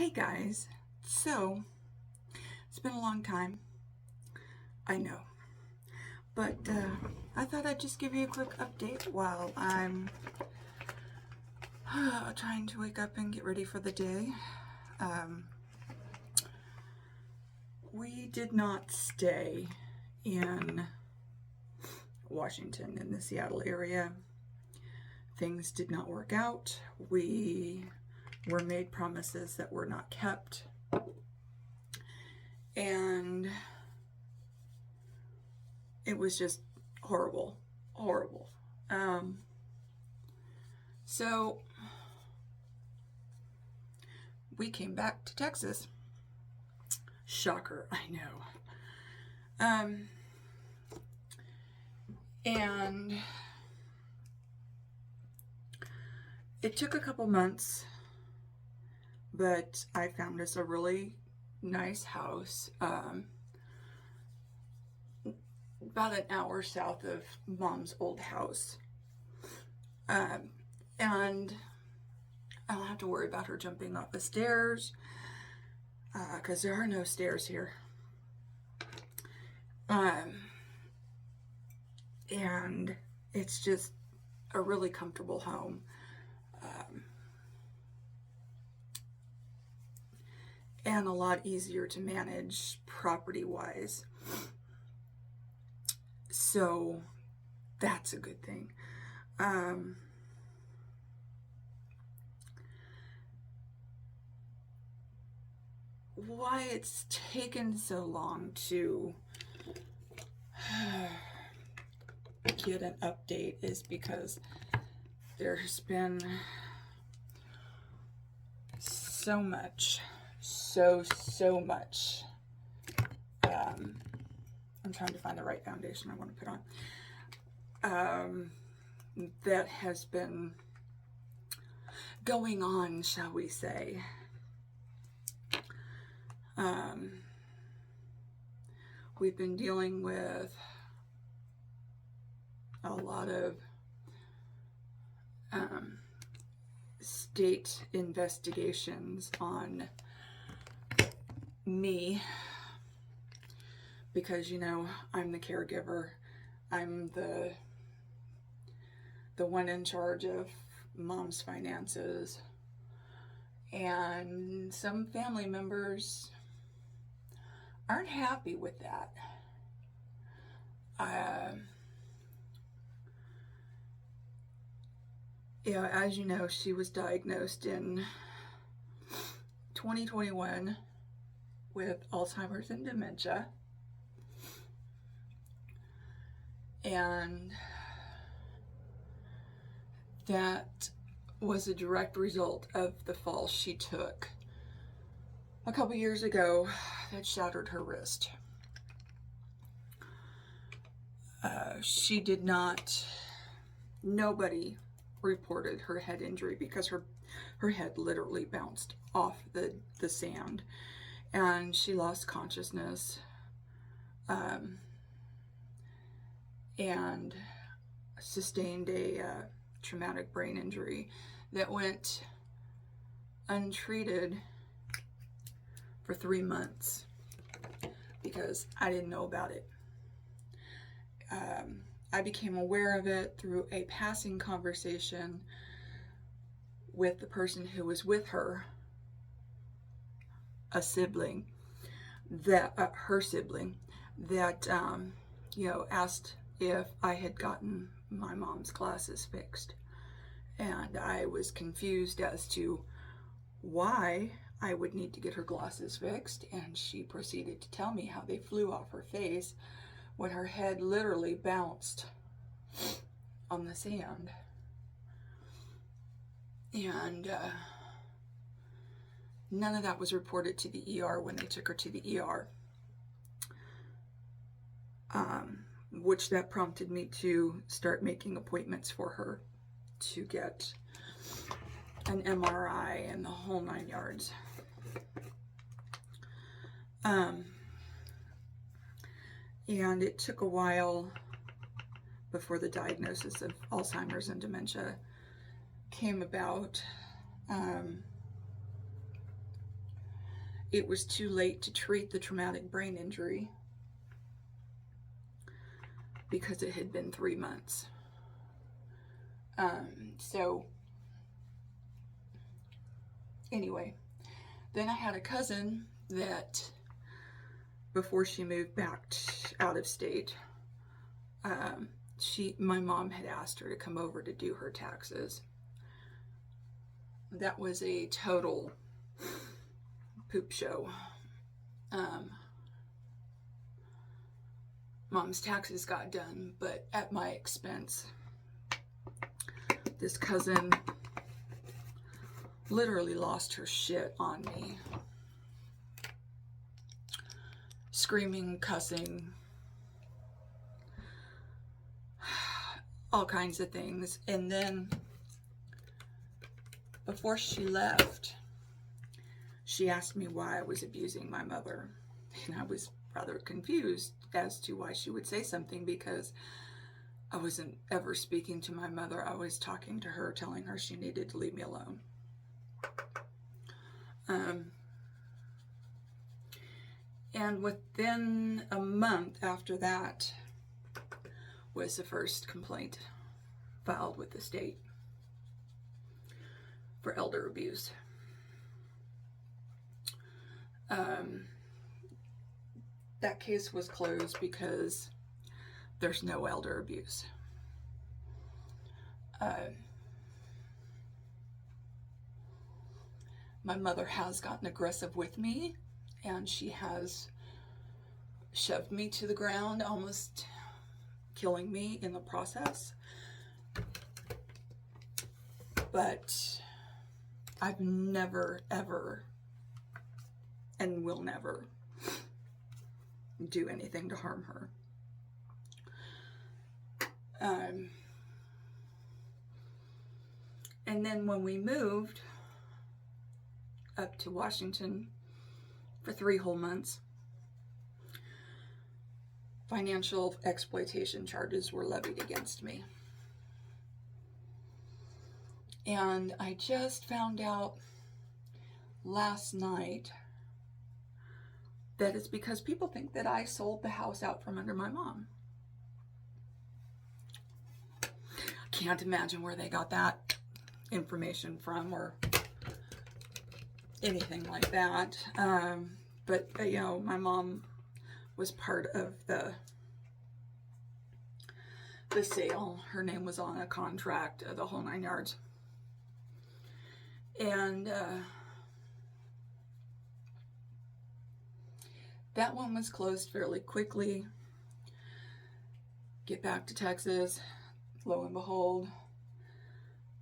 Hey guys, so it's been a long time, I know, but I thought I'd just give you a quick update while I'm trying to wake up and get ready for the day. We did not stay in Washington, in the Seattle area. Things did not work out. We were made promises that were not kept. And it was just horrible. So we came back to Texas. Shocker, I know. And it took a couple months, but I found us a really nice house, about an hour south of Mom's old house. And I don't have to worry about her jumping off the stairs, because there are no stairs here. And it's just a really comfortable home. And a lot easier to manage property-wise. So that's a good thing. Why it's taken so long to get an update is because there's been so much. I'm trying to find the right foundation I want to put on. That has been going on, shall we say. We've been dealing with a lot of state investigations on me because, you know, I'm the caregiver. I'm the one in charge of Mom's finances, and some family members aren't happy with that. Yeah, as you know, she was diagnosed in 2021 with Alzheimer's and dementia. And that was a direct result of the fall she took a couple years ago that shattered her wrist. She did not, nobody reported her head injury because her head literally bounced off the sand, and she lost consciousness and sustained a traumatic brain injury that went untreated for 3 months because I didn't know about it. I became aware of it through a passing conversation with the person who was with her, a sibling, that her sibling, that asked if I had gotten my mom's glasses fixed, and I was confused as to why I would need to get her glasses fixed, and she proceeded to tell me how they flew off her face when her head literally bounced on the sand. And none of that was reported to the ER when they took her to the ER, which that prompted me to start making appointments for her to get an MRI and the whole 9 yards. And it took a while before the diagnosis of Alzheimer's and dementia came about. it was too late to treat the traumatic brain injury because it had been 3 months. So anyway, then I had a cousin that before she moved back out of state, my mom had asked her to come over to do her taxes. That was a total poop show. Mom's taxes got done, but at my expense. This cousin literally lost her shit on me. Screaming, cussing, all kinds of things. And then before she left, she asked me why I was abusing my mother. And I was rather confused as to why she would say something, because I wasn't ever speaking to my mother. I was talking to her, telling her she needed to leave me alone. And within a month after that was the first complaint filed with the state for elder abuse. That case was closed because there's no elder abuse. My mother has gotten aggressive with me, and she has shoved me to the ground, almost killing me in the process. But I've never, ever, and will never do anything to harm her. And then when we moved up to Washington for 3 whole months, financial exploitation charges were levied against me. And I just found out last night that it's because people think that I sold the house out from under my mom. Can't imagine where they got that information from or anything like that. But you know, my mom was part of the sale. Her name was on a contract, the whole 9 yards. And that one was closed fairly quickly. Get back to Texas, lo and behold,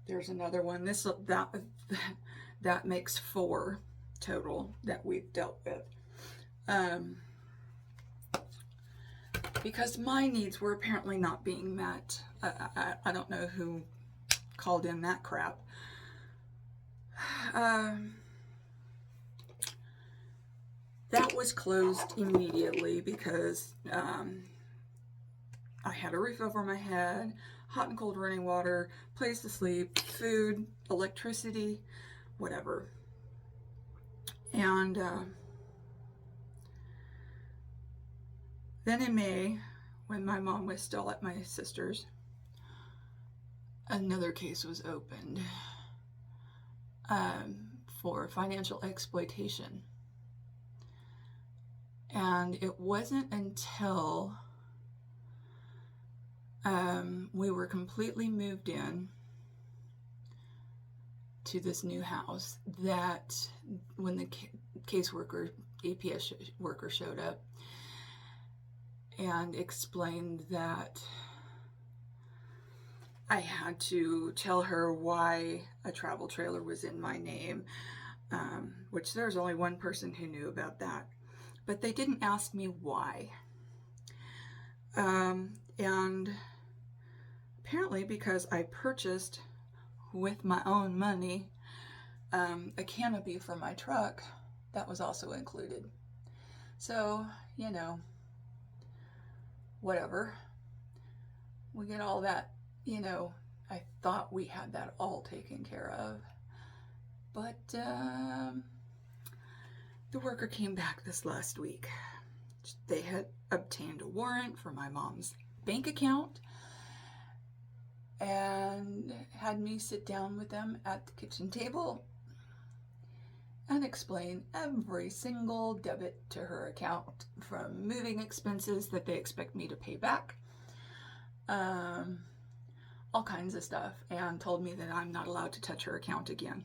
there's another one. That makes 4 total that we've dealt with. Because my needs were apparently not being met. I don't know who called in that crap. That was closed immediately because I had a roof over my head, hot and cold running water, place to sleep, food, electricity, whatever. And then in May, when my mom was still at my sister's, another case was opened for financial exploitation. And it wasn't until we were completely moved in to this new house that when the caseworker, APS worker showed up and explained that I had to tell her why a travel trailer was in my name, which there's only one person who knew about that. But they didn't ask me why. And apparently because I purchased with my own money a canopy for my truck, that was also included. So, you know, whatever. We get all that, you know, I thought we had that all taken care of. But The worker came back this last week. They had obtained a warrant for my mom's bank account and had me sit down with them at the kitchen table and explain every single debit to her account, from moving expenses that they expect me to pay back, all kinds of stuff, and told me that I'm not allowed to touch her account again,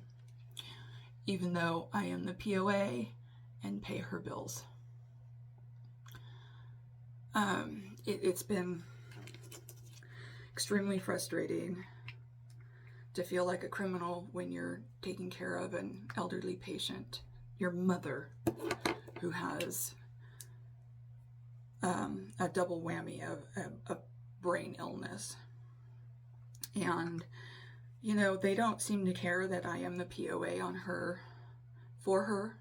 even though I am the POA and pay her bills. It's been extremely frustrating to feel like a criminal when you're taking care of an elderly patient, your mother, who has a double whammy of brain illness. And, you know, they don't seem to care that I am the POA on her, for her,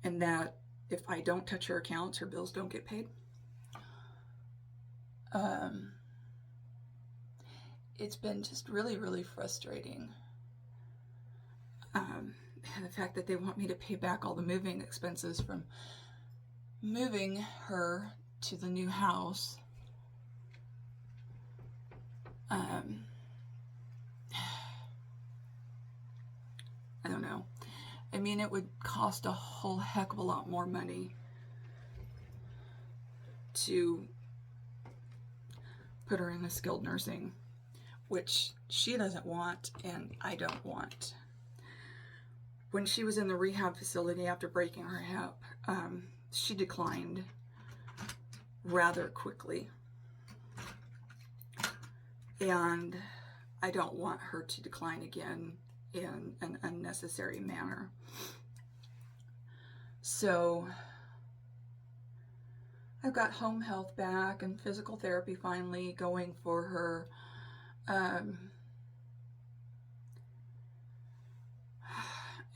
and that if I don't touch her accounts, her bills don't get paid. It's been just really, really frustrating. The fact that they want me to pay back all the moving expenses from moving her to the new house. I don't know. I mean, it would cost a whole heck of a lot more money to put her in a skilled nursing, which she doesn't want and I don't want. When she was in the rehab facility after breaking her hip, she declined rather quickly. And I don't want her to decline again in an unnecessary manner. So I've got home health back and physical therapy finally going for her.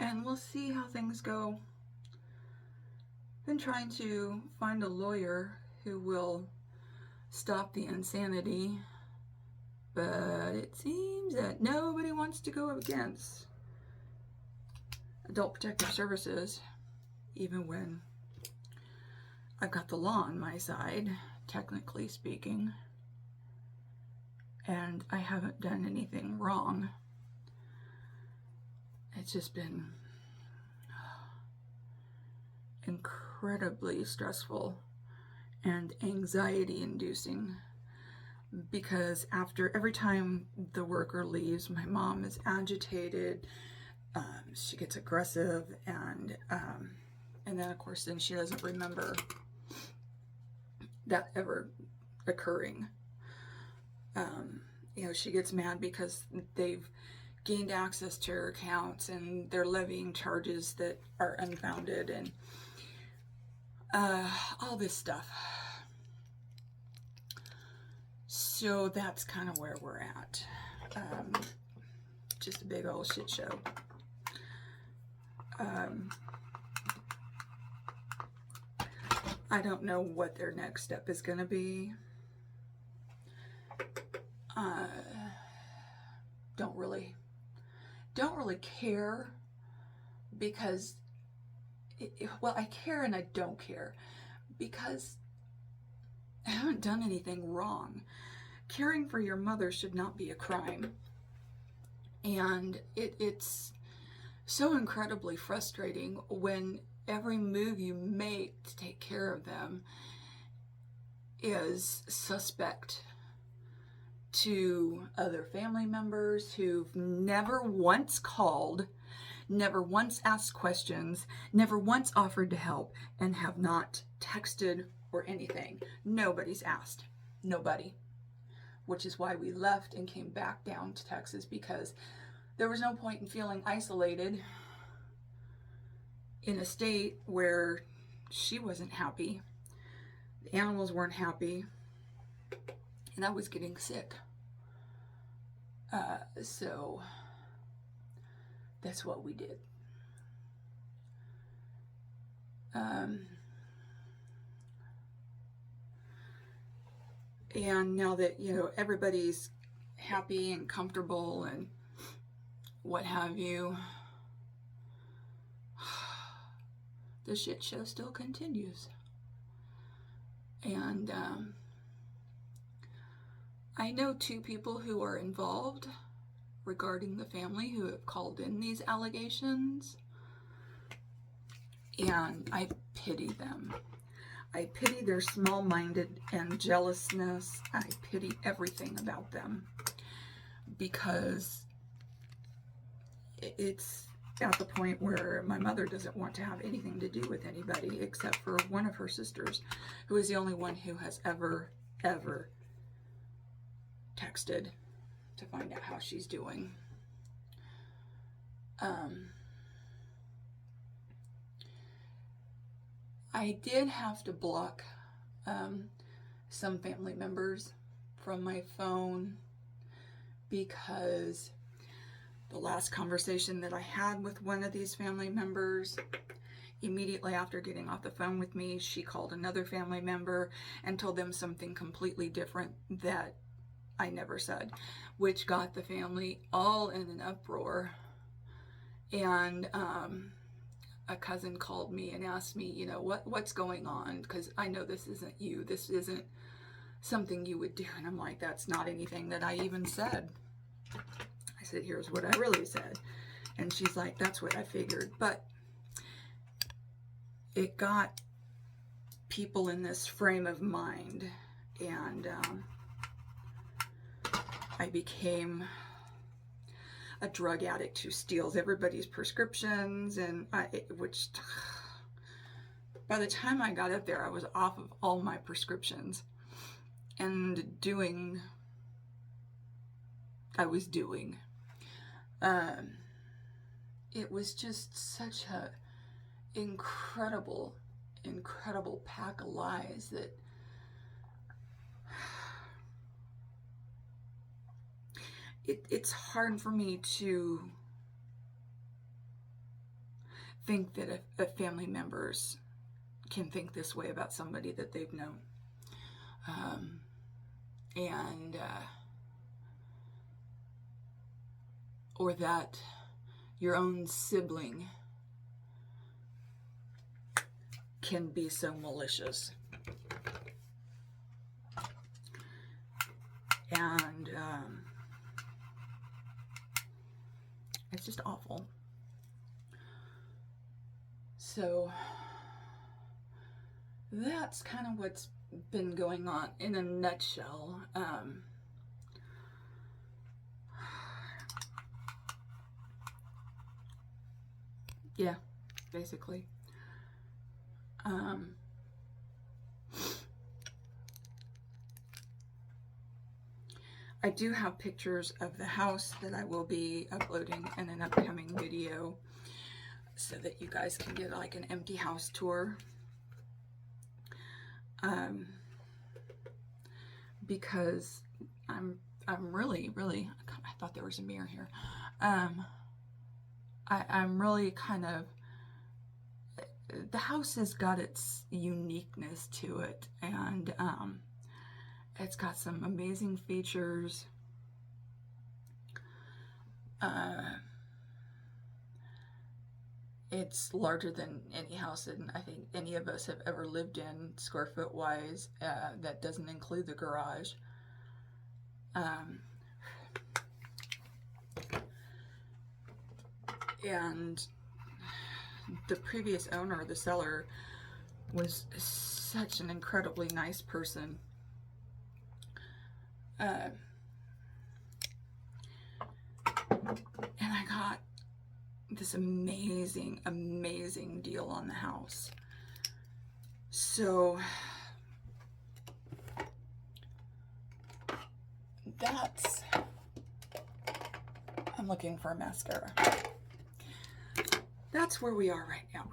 And we'll see how things go. Been trying to find a lawyer who will stop the insanity, but it seems that nobody wants to go against Adult Protective Services, even when I've got the law on my side, technically speaking, and I haven't done anything wrong. It's just been incredibly stressful and anxiety inducing, because after every time the worker leaves, my mom is agitated, she gets aggressive, and then of course then she doesn't remember that ever occurring. You know, she gets mad because they've gained access to her accounts and they're levying charges that are unfounded, and all this stuff. So that's kind of where we're at. Just a big old shit show. I don't know what their next step is going to be. Don't really care, because well, I care and I don't care, because I haven't done anything wrong. Caring for your mother should not be a crime, and it's so incredibly frustrating when every move you make to take care of them is suspect to other family members who've never once called, never once asked questions, never once offered to help, and have not texted or anything. Nobody's asked. Nobody. Which is why we left and came back down to Texas, because there was no point in feeling isolated in a state where she wasn't happy, the animals weren't happy, and I was getting sick. So that's what we did. And now that, you know, everybody's happy and comfortable and what have you, the shit show still continues. And I know 2 people who are involved regarding the family who have called in these allegations. And I pity them. I pity their small-minded and jealousness. I pity everything about them, because it's at the point where my mother doesn't want to have anything to do with anybody except for one of her sisters, who is the only one who has ever texted to find out how she's doing. I did have to block some family members from my phone, because the last conversation that I had with one of these family members, immediately after getting off the phone with me, she called another family member and told them something completely different that I never said, which got the family all in an uproar. And a cousin called me and asked me, you know, what's going on? Because I know this isn't you. This isn't something you would do. And I'm like, that's not anything that I even said. I said, here's what I really said. And she's like, that's what I figured. But it got people in this frame of mind. And I became a drug addict who steals everybody's prescriptions, and which by the time I got up there, I was off of all my prescriptions and I was doing. It was just such a incredible pack of lies that it's hard for me to think that a family members can think this way about somebody that they've known. Or that your own sibling can be so malicious. And it's just awful. So that's kind of what's been going on in a nutshell. Yeah, basically. I do have pictures of the house that I will be uploading in an upcoming video, so that you guys can get like an empty house tour. Because I'm really, I thought there was a mirror here. I'm really kind of, the house has got its uniqueness to it, and it's got some amazing features. It's larger than any house that I think any of us have ever lived in, square foot wise. That doesn't include the garage. And the previous owner, the seller, was such an incredibly nice person. And I got this amazing deal on the house. So that's, I'm looking for a mascara. That's where we are right now.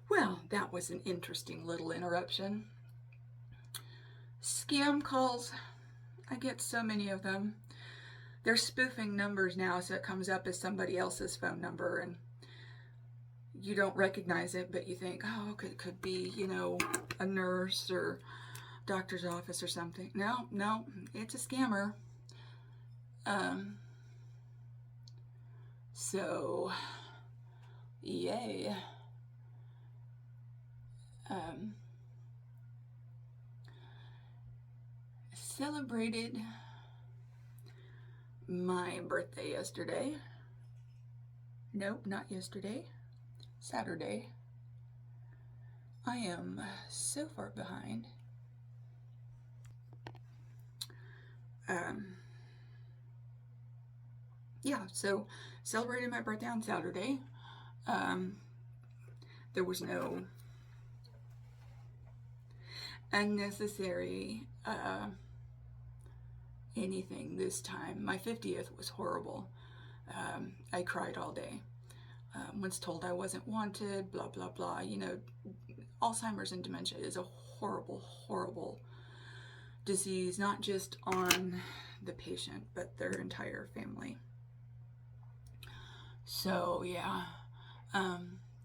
Well, that was an interesting little interruption. Scam calls, I get so many of them. They're spoofing numbers now, so it comes up as somebody else's phone number, and you don't recognize it, but you think, oh, it could be, you know, a nurse or doctor's office or something. No, it's a scammer. So, yay. Celebrated my birthday yesterday. Nope, not yesterday. Saturday. I am so far behind. Yeah, so celebrated my birthday on Saturday. There was no unnecessary anything this time. My 50th was horrible. I cried all day. Was told I wasn't wanted, blah, blah, blah. You know, Alzheimer's and dementia is a horrible, horrible disease, not just on the patient, but their entire family. So, yeah.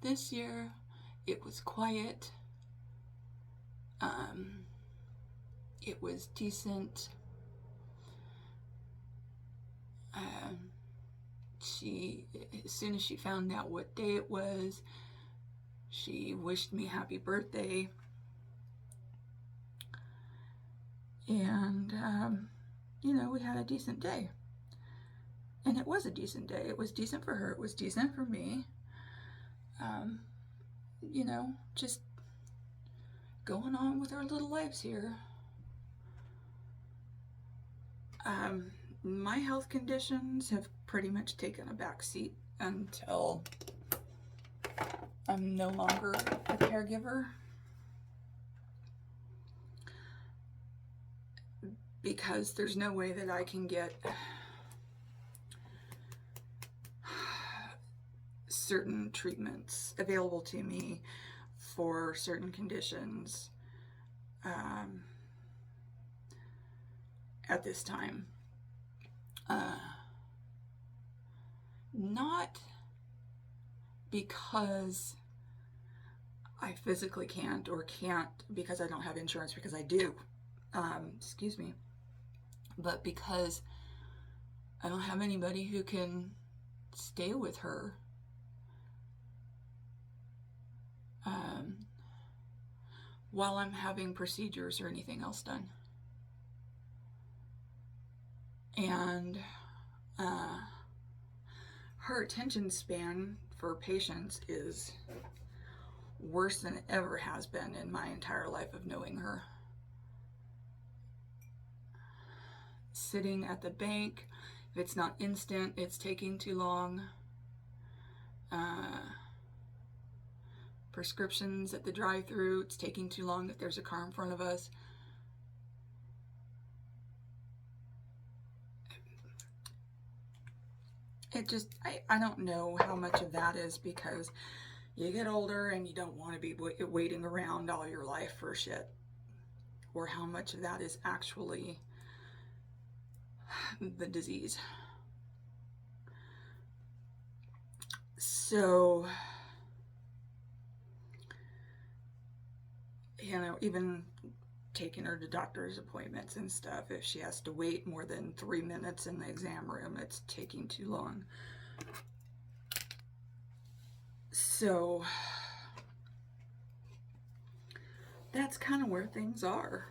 This year, it was quiet. It was decent. As soon as she found out what day it was, she wished me happy birthday. And, you know, we had a decent day. And it was a decent day. It was decent for her. It was decent for me. You know, just going on with our little lives here. My health conditions have pretty much taken a back seat until I'm no longer a caregiver. Because there's no way that I can get certain treatments available to me for certain conditions at this time. Not because I physically can't or can't because I don't have insurance, because I do. Excuse me. But because I don't have anybody who can stay with her while I'm having procedures or anything else done. And her attention span for patients is worse than it ever has been in my entire life of knowing her. Sitting at the bank, if it's not instant, it's taking too long. Prescriptions at the drive-thru, it's taking too long if there's a car in front of us. It just, I don't know how much of that is because you get older and you don't want to be waiting around all your life for shit, or how much of that is actually the disease. So, you know, even taking her to doctor's appointments and stuff, if she has to wait more than 3 minutes in the exam room, it's taking too long. So that's kind of where things are.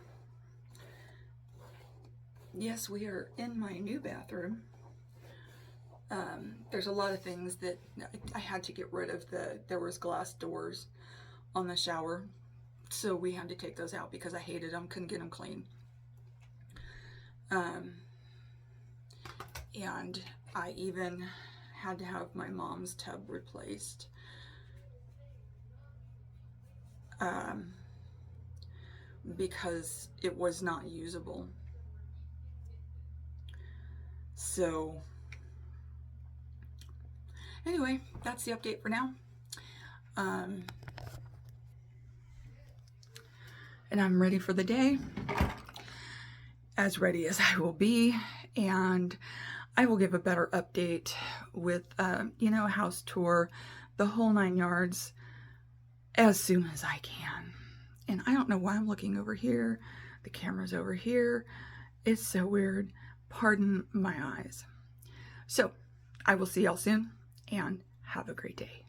Yes, we are in my new bathroom. There's a lot of things that I had to get rid of. There was glass doors on the shower, so we had to take those out because I hated them, couldn't get them clean. And I even had to have my mom's tub replaced. Because it was not usable. So anyway, that's the update for now. And I'm ready for the day, as ready as I will be, and I will give a better update with, you know, a house tour, the whole 9 yards, as soon as I can. And I don't know why I'm looking over here. The camera's over here. It's so weird. Pardon my eyes. So I will see y'all soon, and have a great day.